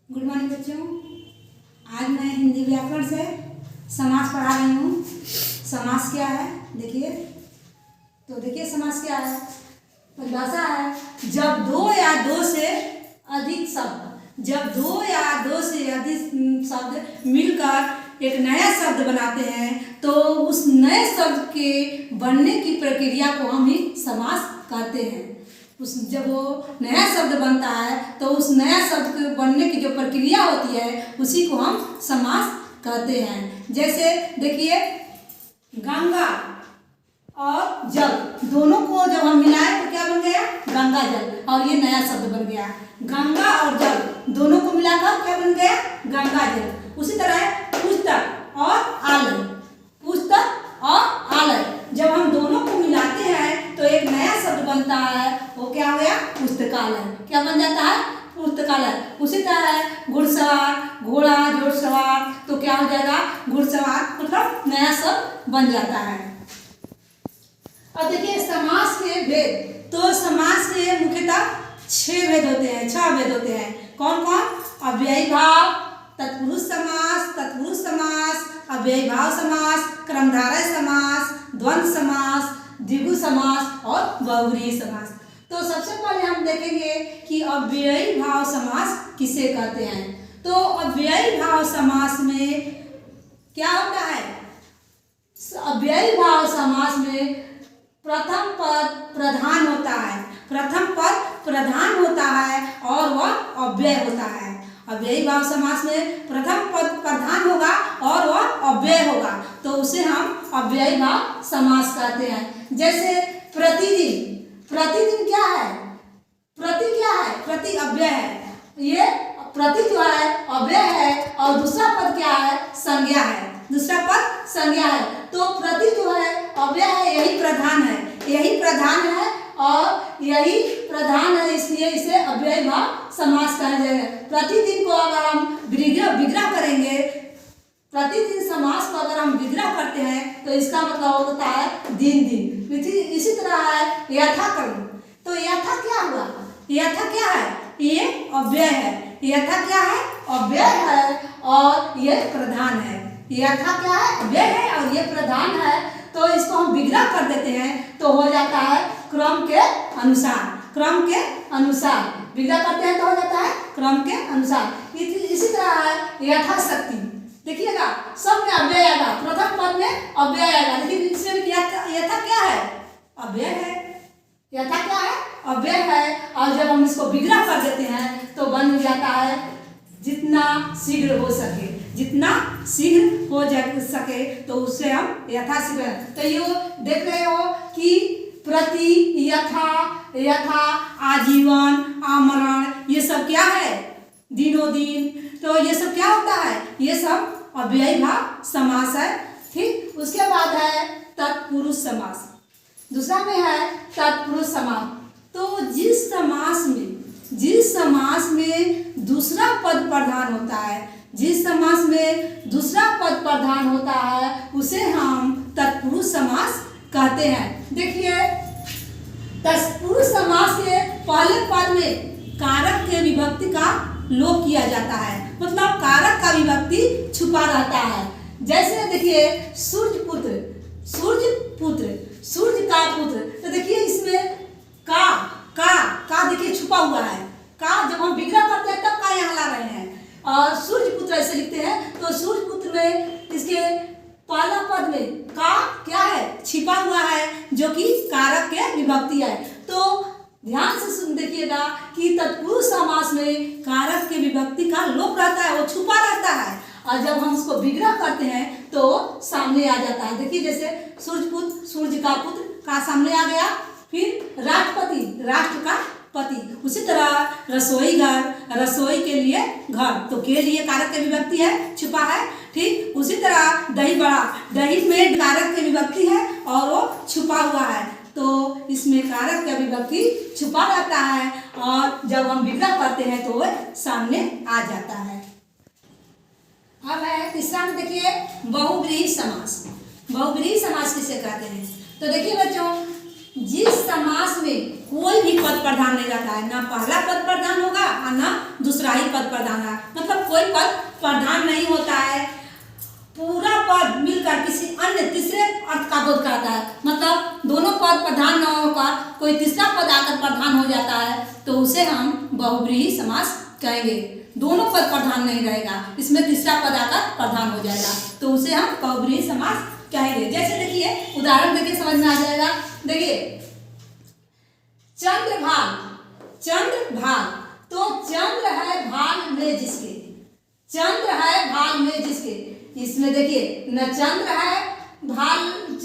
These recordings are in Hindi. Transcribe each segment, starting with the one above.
गुड मॉर्निंग बच्चों। आज मैं हिंदी व्याकरण से समास पढ़ा रही हूँ। समास क्या है देखिए। तो देखिए समास क्या है। परिभाषा है, जब दो या दो से अधिक शब्द मिलकर एक नया शब्द बनाते हैं तो उस नए शब्द के बनने की प्रक्रिया को हम ही समास कहते हैं। जब वो नया शब्द बनता है तो उस नया शब्द के बनने की जो प्रक्रिया होती है उसी को हम समास कहते हैं। जैसे देखिए, गंगा और जल दोनों को जब हम मिलाएं तो क्या बन गया? गंगा जल। और ये नया शब्द बन गया। गंगा और जल दोनों को मिलाकर क्या बन गया? गंगा जल। उसी तरह पुस्तक और आलय, पुस्तक और आलय जब हम दोनों को मिलाते हैं तो एक नया शब्द बनता है। वो क्या हो गया? पुस्तकालय। क्या बन जाता है? पुस्तकालय। उसी तरह घुड़सवार, घोड़ा घुड़सवार तो क्या हो जाएगा? घुड़सवार, मतलब नया शब्द बन जाता है। अब देखिए समास के भेद। तो समास के मुख्यतः 6 भेद होते हैं। कौन कौन? अव्ययी भाव, तत्पुरुष समास, अव्ययी भाव समास, क्रमधारय समास, द्वंद्व समास, द्विगु समास और बहुव्रीहि समास। तो सबसे पहले हम देखेंगे कि अव्ययी भाव समास किसे कहते हैं। तो अव्ययी भाव समास में क्या होता है? अव्ययी भाव समास में प्रथम पद प्रधान होता है और वह अव्यय होता है। अव्ययी भाव समास में प्रथम पद प्रधान होगा और वह अव्यय होगा तो उसे हम अव्ययी भाव समास कहते हैं। जैसे प्रतिदिन, प्रतिदिन क्या है? प्रति अव्यय है। ये प्रति जो है अव्यय है और दूसरा पद क्या है? संज्ञा है। तो प्रति जो है अव्यय है, यही प्रधान है और यही प्रधान है, इसलिए इसे अव्ययी भाव समास कहा जाएगा। प्रतिदिन को अगर हम विग्रह करेंगे, प्रतिदिन समास को अगर हम विग्रह करते हैं तो इसका मतलब होता है दिन। इसी तरह है यथाक्रम। तो यथा क्या हुआ? यथा क्या है? ये अव्यय है। यथा क्या है? अव्यय है और ये प्रधान है। यथा क्या है? अव्यय है और ये प्रधान है। तो इसको हम विग्रह कर देते हैं तो हो जाता है क्रम के अनुसार विग्रह करते हैं तो हो जाता है क्रम के अनुसार। इसी तरह है यथाशक्ति। देखिएगा सब में अव्यय आएगा, प्रथम पद में अव्यय आएगा, लेकिन इसमें यथा क्या है? अव्यय है। यथा क्या है? अव्यय है। और जब हम इसको विग्रह कर देते हैं तो बन जाता है जितना शीघ्र हो सके तो उससे हम यथाशीघ्र। तो ये देख रहे हो कि प्रति, यथा, आजीवन, आमरण, ये सब क्या है? दिनों दिन। तो ये सब क्या होता है? ये सब अव्ययी भाव समास है। ठीक, उसके बाद है तत्पुरुष समास। दूसरा में है तत्पुरुष समास। तो जिस समास में दूसरा पद प्रधान होता है उसे हम तत्पुरुष समास कहते हैं। देखिए, तत्पुरुष समास के पहले पद में कारक के विभक्ति का लोप किया जाता है, मतलब कारक का विभक्ति छुपा रहता है। जैसे देखिए, सूर्य का पुत्र। तो देखिए इसमें का देखिए छुपा हुआ है। का जब हम विग्रह करते हैं तब का यहाँ ला रहे हैं और सूर्य पुत्र ऐसे लिखते हैं। तो सूर्य पुत्र में इसके पहला पद में का क्या है? छिपा हुआ है, जो कि कारक के विभक्ति है। तो ध्यान से सुन देखिएगा कि तत्पुरुष समास में कारक के विभक्ति का लोप रहता है, वो छुपा रहता है और जब हम उसको विग्रह करते हैं तो सामने आ जाता है। देखिए जैसे सूर्य का पुत्र का सामने आ गया। फिर राष्ट्रपति, राष्ट्र का पति। उसी तरह रसोई घर, रसोई के लिए घर, तो के लिए कारक के विभक्ति है, छुपा है। ठीक, उसी तरह दही बड़ा, दही में कारक के विभक्ति है और वो छुपा हुआ है। तो इसमें कारक का विभक्ति छुपा रहता है और जब हम विग्रह करते हैं तो वह सामने आ जाता है। अब है तीसरा में देखिए बहुव्रीहि समास। बहुव्रीहि समास किसे कहते हैं? तो देखिए बच्चों, जिस समास में कोई भी पद प्रधान नहीं रहता है, ना पहला पद प्रधान होगा और ना दूसरा ही पद प्रधान है, मतलब कोई पद प्रधान नहीं होता है, पूरा पद मिलकर किसी अन्य तीसरे अर्थ का बोध करता है। मतलब दोनों पद प्रधान न होकर कोई तीसरा पद आकर प्रधान हो जाता है तो उसे हम बहुव्रीहि समास कहेंगे। दोनों पद प्रधान नहीं रहेगा, इसमें तीसरा पद आकर प्रधान हो जाएगा तो उसे हम बहुव्रीहि समास कहेंगे। जैसे देखिए उदाहरण देखिए समझ में आ जाएगा। देखिए चंद्रभाग, चंद्रभाग, तो चंद्र है भाग में जिसके, चंद्र है भाग में जिसके, इसमें देखिए न चंद्र है भाग,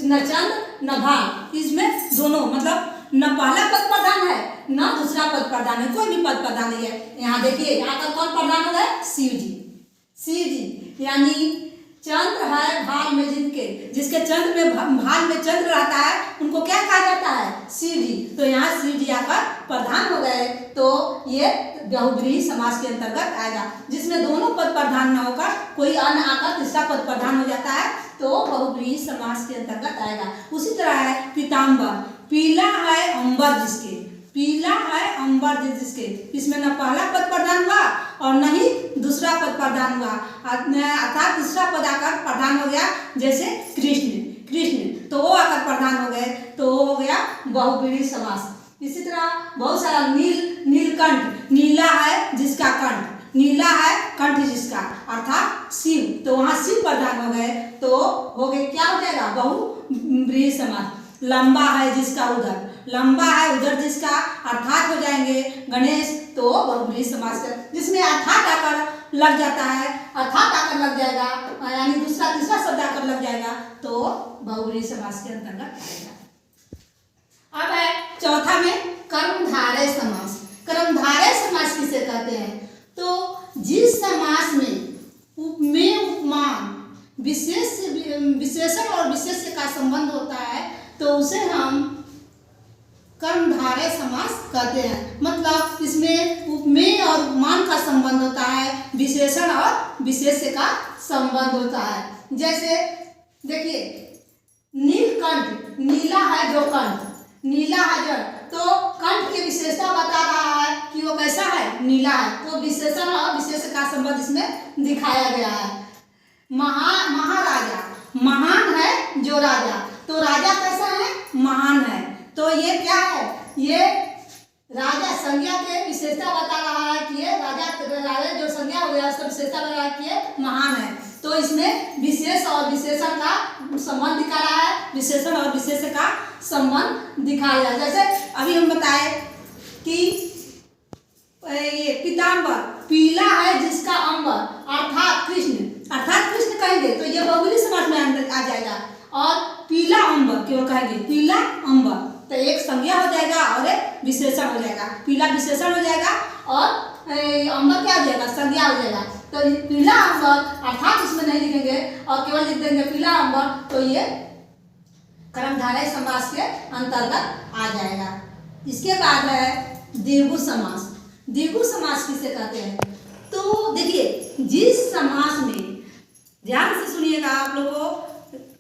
न चंद्र न भाग, इसमें दोनों मतलब न पहला पद प्रधान है न दूसरा पद प्रधान है, कोई भी पद प्रधान नहीं है। यहाँ देखिए यहाँ का कौन प्रधान हो गया? शिव जी, शिव जी, यानी चंद्र है भाग में जिनके, जिसके चंद्र में भाग में चंद्र रहता है उनको क्या कहा जाता है? शिव जी। तो यहाँ शिव जी आकर प्रधान हो गए तो ये बहुव्रीहि समास के अंतर्गत आएगा, जिसमें दोनों पद प्रधान न होकर कोई अन्य आकर तीसरा पद प्रधान हो जाता है तो बहुव्रीहि समास के अंतर्गत आएगा। उसी तरह है पीताम्बर, पीला है अंबर जिसके, पीला है अंबर जिसके, इसमें न पहला पद प्रधान हुआ और न ही दूसरा पद प्रधान हुआ, अर्थात तीसरा पद आकर प्रधान हो गया। जैसे कृष्ण, कृष्ण, तो वो आकर प्रधान हो गए तो वो हो गया बहुव्रीहि समास। इसी तरह बहुत सारा नील, नीलकंठ, नीला है जिसका कंठ, नीला है कंठ जिसका, अर्थात शिव, तो वहाँ शिव प्रधान हो गए तो हो गए क्या हो जाएगा? बहुव्रीहि समास। लंबा है जिसका उदर, लंबा है उदर जिसका, अर्थात हो जाएंगे गणेश, तो बहुव्रीहि समास, जिसमें अर्थात आकर लग जाता है, अर्थात आकर लग जाएगा यानी दूसरा तीसरा शब्द आकर लग जाएगा तो बहुव्रीहि समास के अंतर्गत आएगा। अब है चौथा में कर्मधारय समास। कर्मधारय समास किसे कहते हैं? तो जिस समास में उपमेय उपमान विशेषण और विशेष्य का संबंध होता है तो उसे हम कर्मधारय समास कहते हैं। मतलब इसमें उपमेय और उपमान का संबंध होता है, विशेषण और विशेष्य का संबंध होता है। जैसे देखिए नीलकंठ, नीला है जो कंठ, नीला है जो, तो कंठ की विशेषता बता रहा है कि वो कैसा है? नीला है, तो विशेषण और विशेष्य का संबंध इसमें दिखाया गया है। महाराजा, महान है जो राजा, तो राजा कैसा है? महान है, तो ये क्या है? ये राजा संज्ञा के विशेषता बता रहा है कि ये राजा, राजा जो संज्ञा हो गया उसका विशेषता बता रहा है कि ये महान है, तो इसमें विशेष और विशेषण का संबंध दिखा रहा है, विशेषण और विशेष का संबंध दिखाया रहा है। जैसे अभी हम बताए कि ये पीताम्बर, पीला है जिसका अंबर, अर्थात कृष्ण, अर्थात कृष्ण कहेंगे तो ये बहुव्रीहि समास में आ जाएगा। और पीला अंबर क्यों कहेंगे? पीला अंबर, तो एक संज्ञा हो जाएगा और एक विशेषण हो जाएगा, पीला विशेषण हो जाएगा और अंबर क्या हो जाएगा? संज्ञा हो जाएगा। तो पीला अंबर अर्थात इसमें नहीं लिखेंगे और केवल लिख देंगे पीला अंबर, तो ये कर्मधारय समास के अंतर्गत आ जाएगा। इसके बाद है द्विगु समास। द्विगु समास किसे कहते हैं? तो देखिए जिस समास में, ध्यान से सुनिएगा आप लोगों को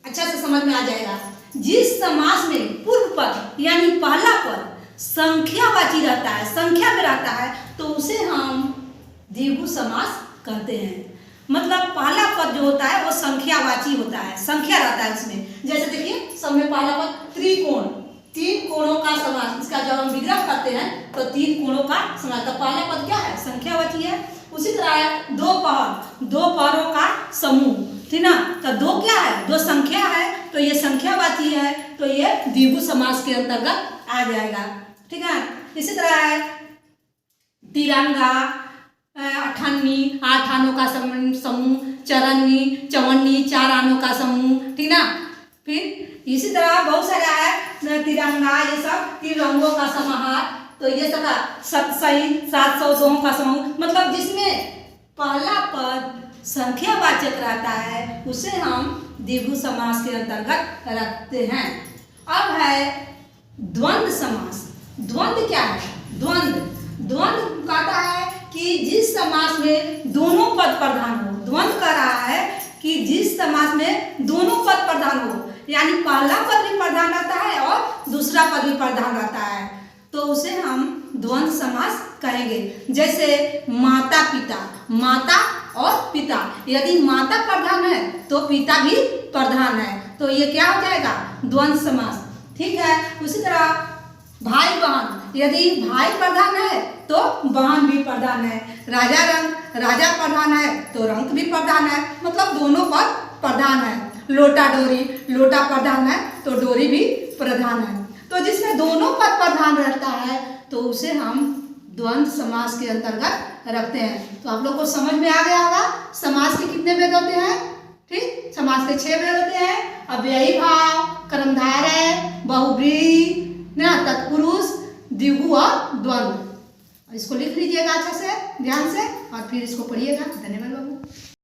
अच्छा से समझ में आ जाएगा, जिस समास में पूर्व पद यानी पहला पद संख्यावाची रहता है, संख्या में रहता है तो उसे हम द्विगु समास कहते हैं। मतलब पहला पद जो होता है वो संख्यावाची होता है, संख्या रहता है उसमें। जैसे देखिए सब में पहला पद त्रिकोण, तीन कोणों का समास, इसका जब हम विग्रह करते हैं तो तीन कोणों का समास, तो पहला पद क्या है? संख्यावाची है। उसी तरह है दो पहर, दो पहरों का समूह, ठीक ना, तो दो क्या है? दो संख्या है तो ये संख्यावाची है तो ये द्विगु समास के अंतर्गत आ जाएगा, ठीक है। इसी तरह है तिरंगा, अठन्नी, आठ आनों का समूह, चरन्नी, चवन्नी, चार आनों का समूह, ठीक ना। फिर इसी तरह बहुत सारा है तिरंगा, ये सब तिरंगों का समाहार, तो ये सब 702 का समूह। मतलब जिसमें पहला पद संख्यावाचक रहता है उसे हम द्विगु समास के अंतर्गत रखते हैं। अब है द्वंद्व समास। द्वंद्व क्या है? द्वंद्व, द्वंद्व कहता है कि जिस समास में दोनों पद प्रधान हो, द्वंद्व कह रहा है कि जिस समास में दोनों पद प्रधान हो, यानी पहला पद भी प्रधान रहता है और दूसरा पद भी प्रधान रहता है, तो उसे हम द्वंद्व समास कहेंगे। जैसे माता पिता, माता और पिता, यदि माता प्रधान है तो पिता भी प्रधान है, तो ये क्या हो जाएगा, द्वंद्व समास। ठीक है। उसी तरह भाई बहन, यदि भाई प्रधान है तो बहन भी प्रधान है। राजा रंग, राजा प्रधान है तो रंग भी प्रधान है, मतलब दोनों पद प्रधान है। लोटा डोरी, लोटा प्रधान है तो डोरी भी प्रधान है। तो जिसमें दोनों पद प्रधान रहता है तो उसे हम द्वंद्व समास के अंतर्गत रखते हैं। तो आप लोग को समझ में आ गया होगा समास के कितने भेद होते हैं। ठीक, समास के 6 भेद होते हैं। अव्ययी भाव, कर्मधारय, बहुब्रीहि, तत्पुरुष, द्विगु और द्वंद्व। इसको लिख लीजिएगा अच्छे से, ध्यान से, और फिर इसको पढ़िएगा। धन्यवाद।